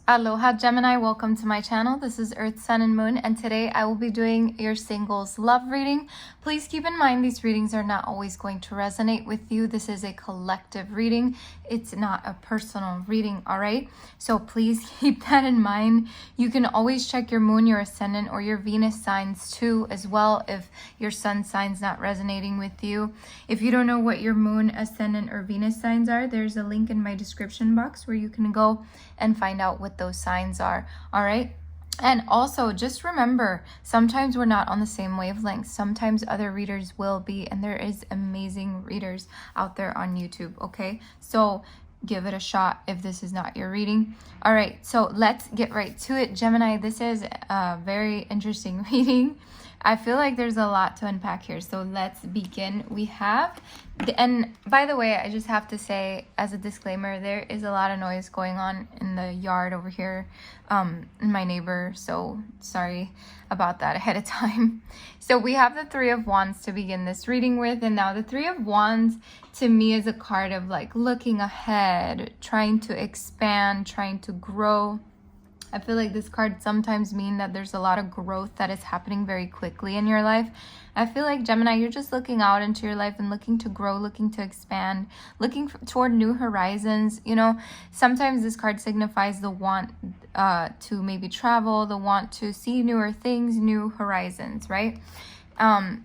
Aloha Gemini, welcome to my channel. This is Earth, Sun, and Moon, and today I will be doing your singles love reading. Please keep in mind these readings are not always going to resonate with you. This is a collective reading. It's not a personal reading, all right? So please keep that in mind. You can always check your moon, your ascendant, or your Venus signs too as well if your sun sign's not resonating with you. If you don't know what your moon, ascendant, or Venus signs are, there's a link in my description box where you can go and find out what those signs are, all right? And also just remember, sometimes we're not on the same wavelength. Sometimes other readers will be, and there is amazing readers out there on YouTube, okay? So give it a shot if this is not your reading. All right, so let's get right to it. Gemini, this is a very interesting reading. I feel like there's a lot to unpack here, so let's begin. We have, and by the way, I just have to say as a disclaimer, there is a lot of noise going on in the yard over here, my neighbor, so sorry about that ahead of time. So we have the Three of Wands to begin this reading with, and now the Three of Wands to me is a card of like looking ahead, trying to expand, trying to grow. I feel like this card sometimes means that there's a lot of growth that is happening very quickly in your life. I feel like Gemini, you're just looking out into your life and looking to grow, looking to expand, looking toward new horizons. You know, sometimes this card signifies the want to maybe travel, the want to see newer things, new horizons, right?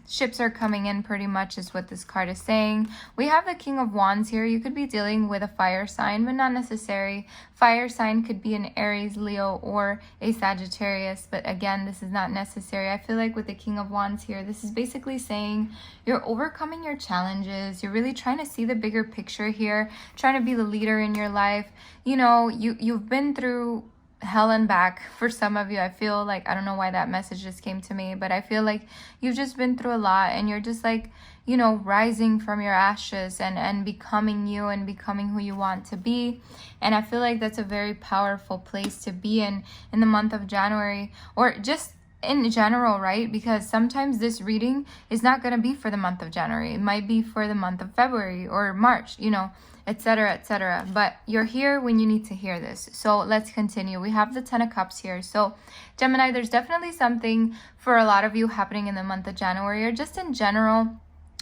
Ships are coming in pretty much is what this card is saying. We have the King of Wands here. You could be dealing with a fire sign, but not necessary. Fire sign could be an Aries, Leo, or a Sagittarius, but again, this is not necessary. I feel like with the King of Wands here, this is basically saying you're overcoming your challenges. You're really trying to see the bigger picture here, trying to be the leader in your life. You know, you've been through hell and back for some of you. I feel like, I don't know why that message just came to me, but I feel like you've just been through a lot and you're just like, you know, rising from your ashes and becoming you and becoming who you want to be. And I feel like that's a very powerful place to be in the month of January, or just in general, right? Because sometimes this reading is not going to be for the month of January. It might be for the month of February or March, you know, etc., etc. But you're here when you need to hear this. So let's continue. We have the Ten of Cups here. So Gemini, there's definitely something for a lot of you happening in the month of January, or just in general.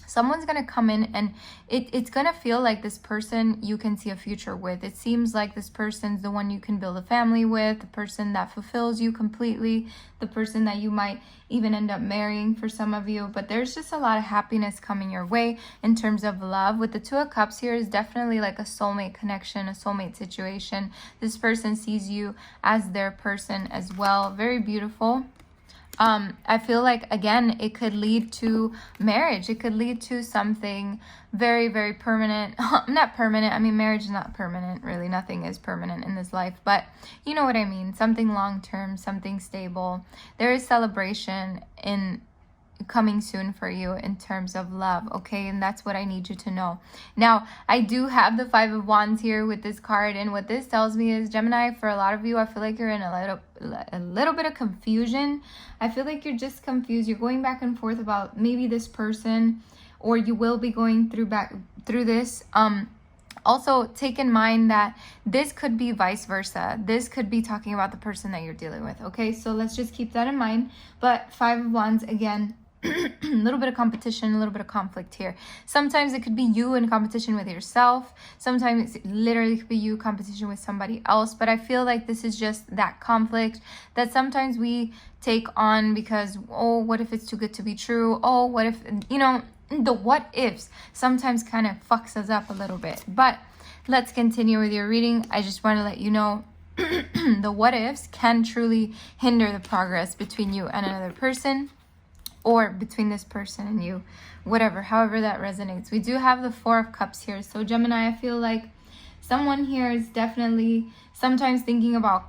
Someone's going to come in and it's going to feel like this person you can see a future with. It seems like this person's the one you can build a family with, the person that fulfills you completely, the person that you might even end up marrying for some of you. But there's just a lot of happiness coming your way in terms of love. With the Two of Cups here is definitely like a soulmate connection, a soulmate situation. This person sees you as their person as well. Very beautiful. I feel like, again, it could lead to marriage. It could lead to something very, very permanent. Not permanent. I mean, marriage is not permanent, really. Nothing is permanent in this life. But you know what I mean. Something long-term, something stable. There is celebration in coming soon for you in terms of love, okay? And that's what I need you to know. Now, I do have the Five of Wands here with this card, and what this tells me is, Gemini, for a lot of you, I feel like you're in a little bit of confusion. I feel like you're just confused. You're going back and forth about maybe this person, or you will be going through this. Also, take in mind that this could be vice versa. This could be talking about the person that you're dealing with, okay? So let's just keep that in mind. But Five of Wands, again, a little bit of competition, a little bit of conflict here. Sometimes it could be you in competition with yourself. Sometimes it literally could be you competition with somebody else. But I feel like this is just that conflict that sometimes we take on because, oh, what if it's too good to be true? Oh, what if, you know, the what ifs sometimes kind of fucks us up a little bit. But let's continue with your reading. I just want to let you know the what ifs can truly hinder the progress between you and another person, or between this person and you, whatever, however that resonates. We do have the Four of Cups here. So Gemini, I feel like someone here is definitely sometimes thinking about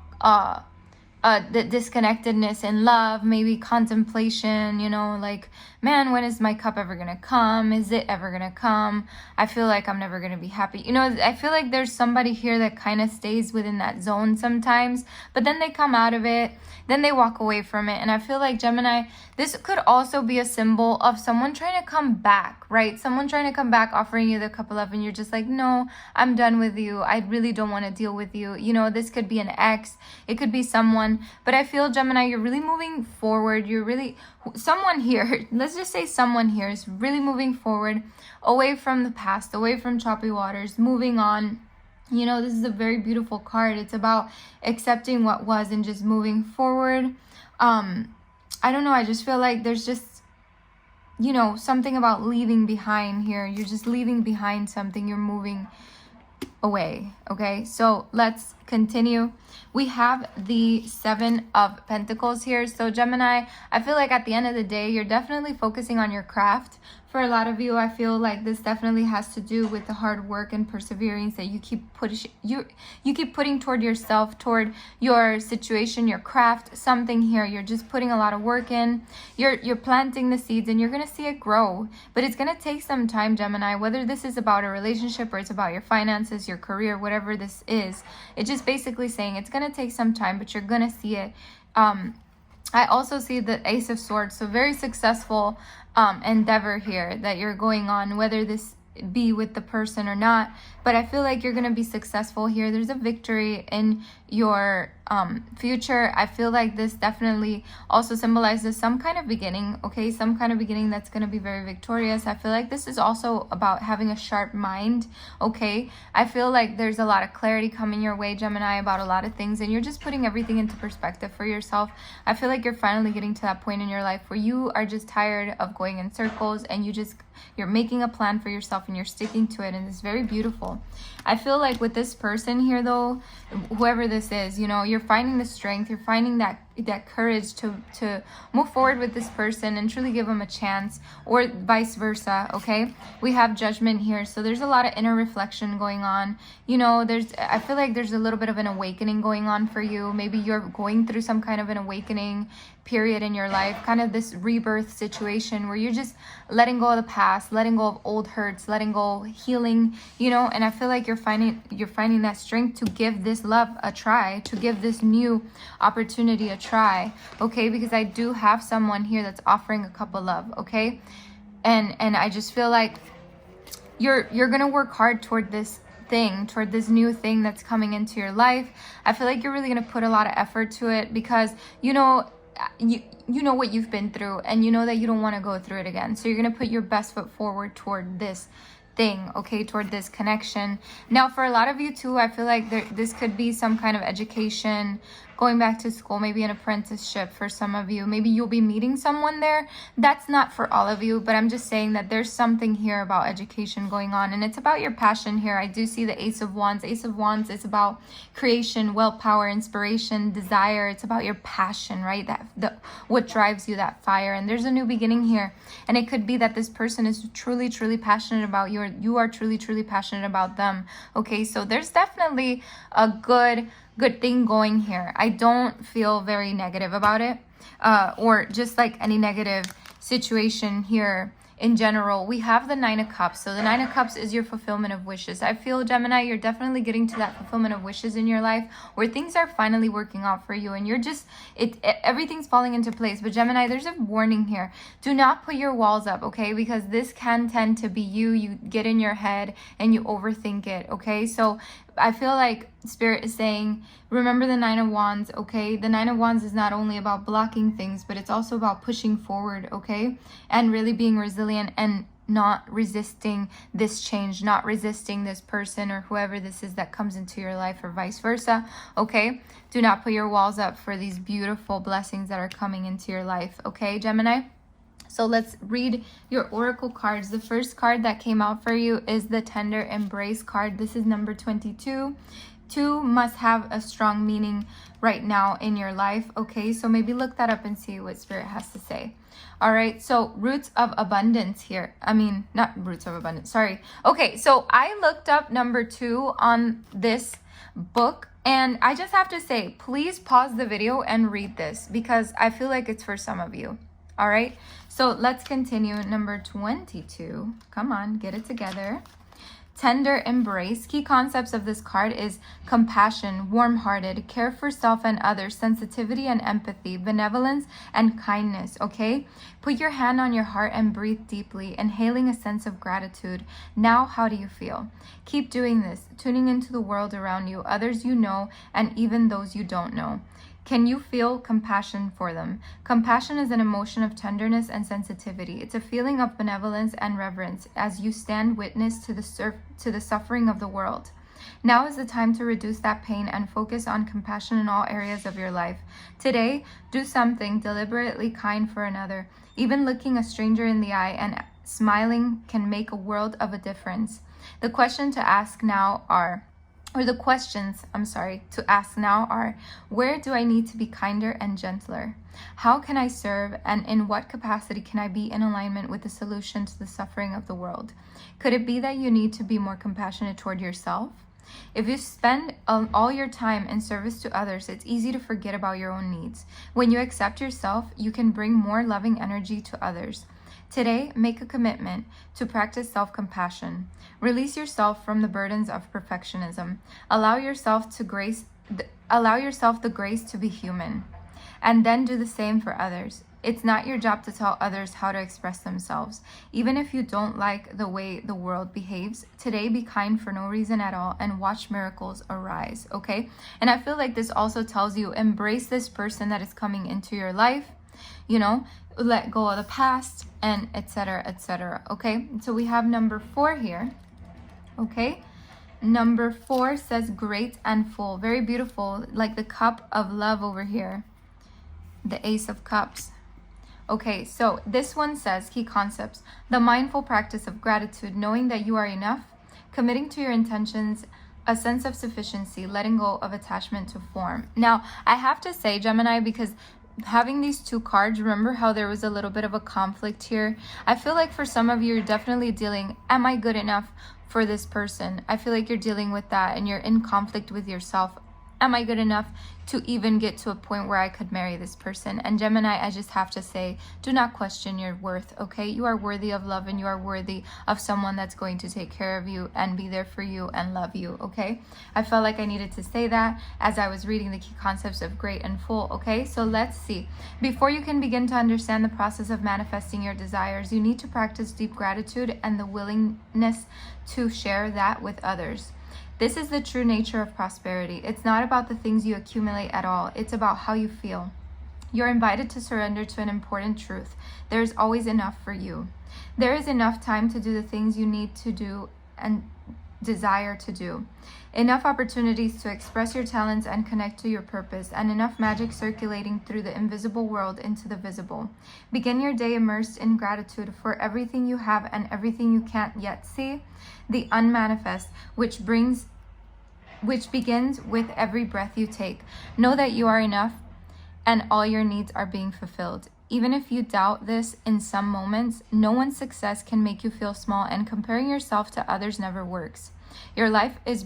the disconnectedness in love, maybe contemplation, you know, like, man, when is my cup ever gonna come? Is it ever gonna come? I feel like I'm never gonna be happy. You know, I feel like there's somebody here that kind of stays within that zone sometimes, but then they come out of it, then they walk away from it. And I feel like, Gemini, this could also be a symbol of someone trying to come back, right? Someone trying to come back, offering you the cup of love, and you're just like, no, I'm done with you. I really don't want to deal with you. You know, this could be an ex, it could be someone, but I feel, Gemini, you're really moving forward. You're really, someone here, let's just say someone here is really moving forward, away from the past, away from choppy waters, moving on. You know, this is a very beautiful card. It's about accepting what was and just moving forward. I don't know, I just feel like there's just, you know, something about leaving behind here. You're just leaving behind something. You're moving away. Okay, so let's continue. We have the 7 of Pentacles here. So Gemini, I feel like at the end of the day, you're definitely focusing on your craft. For a lot of you, I feel like this definitely has to do with the hard work and perseverance that you keep putting toward yourself, toward your situation, your craft, something here. You're just putting a lot of work in. You're planting the seeds and you're going to see it grow. But it's going to take some time, Gemini, whether this is about a relationship or it's about your finances, your career, whatever this is. It's just basically saying it's going to take some time, but you're going to see it. I also see the Ace of Swords, so very successful endeavor here that you're going on, whether this be with the person or not, but I feel like you're going to be successful here. There's a victory in your future. I feel like this definitely also symbolizes some kind of beginning, okay? Some kind of beginning that's going to be very victorious. I feel like this is also about having a sharp mind, okay? I feel like there's a lot of clarity coming your way, Gemini, about a lot of things, and you're just putting everything into perspective for yourself. I feel like you're finally getting to that point in your life where you are just tired of going in circles and you're making a plan for yourself and you're sticking to it, and it's very beautiful. I feel like with this person here, though, whoever this is, you know, you're finding the strength, you're finding that courage to move forward with this person and truly give them a chance, or vice versa, okay? We have Judgment here, so there's a lot of inner reflection going on. You know, I feel like there's a little bit of an awakening going on for you. Maybe you're going through some kind of an awakening period in your life, kind of this rebirth situation where you're just letting go of the past, letting go of old hurts, letting go, healing, you know. And I feel like you're finding that strength to give this love a try, to give this new opportunity a try, okay? Because I do have someone here that's offering a cup of love, okay? And I just feel like you're gonna work hard toward this thing, toward this new thing that's coming into your life. I feel like you're really gonna put a lot of effort to it because you know what you've been through, and you know that you don't want to go through it again. So you're going to put your best foot forward toward this thing, okay, toward this connection. Now, for a lot of you too, I feel like this could be some kind of education, going back to school, maybe an apprenticeship for some of you. Maybe you'll be meeting someone there. That's not for all of you, but I'm just saying that there's something here about education going on, and it's about your passion here. I do see the Ace of Wands. Ace of Wands is about creation, willpower, inspiration, desire. It's about your passion, right? What drives you, that fire. And there's a new beginning here, and it could be that this person is truly, truly passionate about you, or you are truly, truly passionate about them, okay? So there's definitely a good thing going here. I don't feel very negative about it, or just like any negative situation here in general. We have the 9 of Cups. So the 9 of Cups is your fulfillment of wishes. I feel, Gemini, you're definitely getting to that fulfillment of wishes in your life where things are finally working out for you, and you're just, everything's falling into place. But Gemini, there's a warning here. Do not put your walls up, okay? Because this can tend to be you get in your head and you overthink it, okay? So I feel like Spirit is saying, remember the 9 of Wands, okay? The 9 of Wands is not only about blocking things, but it's also about pushing forward, okay? And really being resilient and not resisting this change, not resisting this person or whoever this is that comes into your life, or vice versa, okay? Do not put your walls up for these beautiful blessings that are coming into your life, okay, Gemini? So let's read your oracle cards. The first card that came out for you is the Tender Embrace card. This is number 22. 2 must have a strong meaning right now in your life, okay? So maybe look that up and see what Spirit has to say. All right, so Roots of Abundance here. I mean, not Roots of Abundance, sorry. Okay, so I looked up number 2 on this book, And I just have to say, please pause the video and read this because I feel like it's for some of you. All right, so let's continue. Number 22. Come on, get it together. Tender embrace. Key concepts of this card is compassion, warm-hearted, care for self and others, sensitivity and empathy, benevolence and kindness, okay? Put your hand on your heart and breathe deeply, inhaling a sense of gratitude. Now, how do you feel? Keep doing this, tuning into the world around you, others you know, and even those you don't know. Can you feel compassion for them? Compassion is an emotion of tenderness and sensitivity. It's a feeling of benevolence and reverence as you stand witness to the suffering of the world. Now is the time to reduce that pain and focus on compassion in all areas of your life. Today, do something deliberately kind for another. Even looking a stranger in the eye and smiling can make a world of a difference. The question to ask now are, the questions to ask now are, where do I need to be kinder and gentler? How can I serve, and in what capacity can I be in alignment with the solution to the suffering of the world? Could it be that you need to be more compassionate toward yourself? If you spend all your time in service to others, it's easy to forget about your own needs. When you accept yourself, you can bring more loving energy to others. Today, make a commitment to practice self-compassion. Release yourself from the burdens of perfectionism. Allow yourself the grace to be human, and then do the same for others. It's not your job to tell others how to express themselves. Even if you don't like the way the world behaves, today be kind for no reason at all and watch miracles arise, okay? And I feel like this also tells you, embrace this person that is coming into your life, you know, let go of the past, and etc., etc., okay? So we have number 4 here, okay? Number 4 says great and full. Very beautiful, like the cup of love over here, the Ace of Cups. Okay, so this one says key concepts: the mindful practice of gratitude, knowing that you are enough, committing to your intentions, a sense of sufficiency, letting go of attachment to form. Now, I have to say, Gemini, because having these 2 cards, remember how there was a little bit of a conflict here? I feel like for some of you, you're definitely dealing, am I good enough for this person? I feel like you're dealing with that and you're in conflict with yourself. Am I good enough to even get to a point where I could marry this person? And Gemini, I just have to say, do not question your worth, okay? You are worthy of love, and you are worthy of someone that's going to take care of you and be there for you and love you, okay? I felt like I needed to say that as I was reading the key concepts of great and full, okay? So let's see. Before you can begin to understand the process of manifesting your desires, you need to practice deep gratitude and the willingness to share that with others. This is the true nature of prosperity. It's not about the things you accumulate at all. It's about how you feel. You're invited to surrender to an important truth. There is always enough for you. There is enough time to do the things you need to do and desire to do. Enough opportunities to express your talents and connect to your purpose, and enough magic circulating through the invisible world into the visible. Begin your day immersed in gratitude for everything you have and everything you can't yet see, the unmanifest, which begins with every breath you take. Know that you are enough and all your needs are being fulfilled. Even if you doubt this in some moments, no one's success can make you feel small, and comparing yourself to others never works. Your life is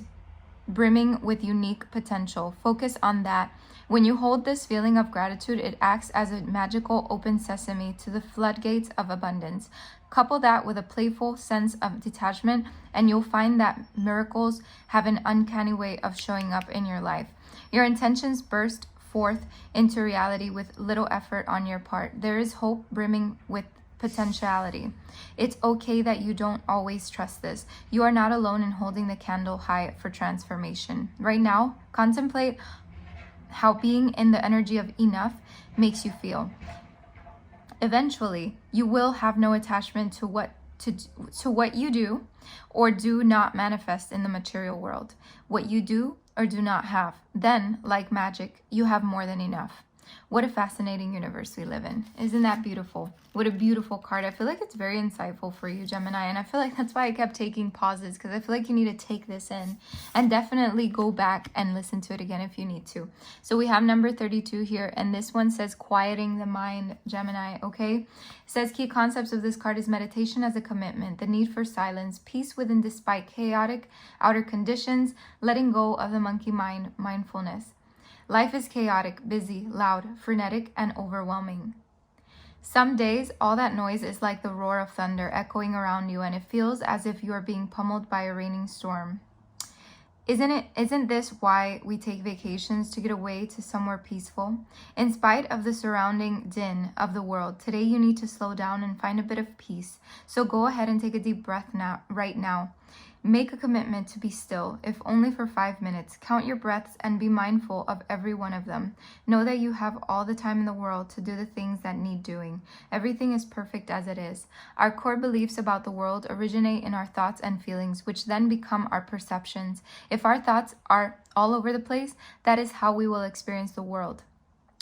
brimming with unique potential. Focus on that. When you hold this feeling of gratitude, it acts as a magical open sesame to the floodgates of abundance. Couple that with a playful sense of detachment, and you'll find that miracles have an uncanny way of showing up in your life. Your intentions burst forth into reality with little effort on your part. There is hope brimming with potentiality. It's okay that you don't always trust this. You are not alone in holding the candle high for transformation. Right now, contemplate how being in the energy of enough makes you feel. Eventually, you will have no attachment to what you do or do not manifest in the material world. What you do or do not have. Then, like magic, you have more than enough. What a fascinating universe we live in. Isn't that beautiful? What a beautiful card. I feel like it's very insightful for you, Gemini. And I feel like that's why I kept taking pauses, because I feel like you need to take this in and definitely go back and listen to it again if you need to. So we have number 32 here, and this one says quieting the mind, Gemini, okay? It says key concepts of this card is meditation as a commitment, the need for silence, peace within despite chaotic outer conditions, letting go of the monkey mind, mindfulness. Life is chaotic, busy, loud, frenetic, and overwhelming. Some days, all that noise is like the roar of thunder echoing around you, and it feels as if you are being pummeled by a raining storm. Isn't this why we take vacations, to get away to somewhere peaceful? In spite of the surrounding din of the world, today you need to slow down and find a bit of peace. So go ahead and take a deep breath right now. Make a commitment to be still, if only for 5 minutes. Count your breaths and be mindful of every one of them. Know that you have all the time in the world to do the things that need doing. Everything is perfect as it is. Our core beliefs about the world originate in our thoughts and feelings, which then become our perceptions. If our thoughts are all over the place, that is how we will experience the world.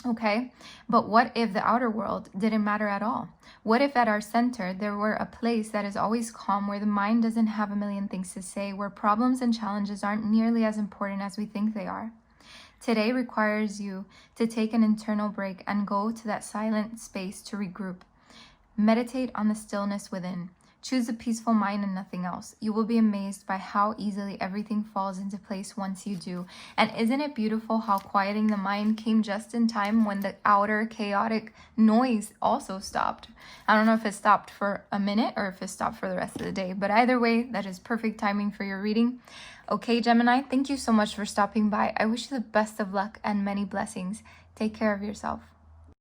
Okay, but what if the outer world didn't matter at all? What if at our center there were a place that is always calm, where the mind doesn't have a million things to say, where problems and challenges aren't nearly as important as we think they are? Today requires you to take an internal break and go to that silent space to regroup. Meditate on the stillness within. Choose a peaceful mind and nothing else. You will be amazed by how easily everything falls into place once you do. And isn't it beautiful how quieting the mind came just in time when the outer chaotic noise also stopped? I don't know if it stopped for a minute or if it stopped for the rest of the day, but either way, that is perfect timing for your reading. Okay, Gemini, thank you so much for stopping by. I wish you the best of luck and many blessings. Take care of yourself.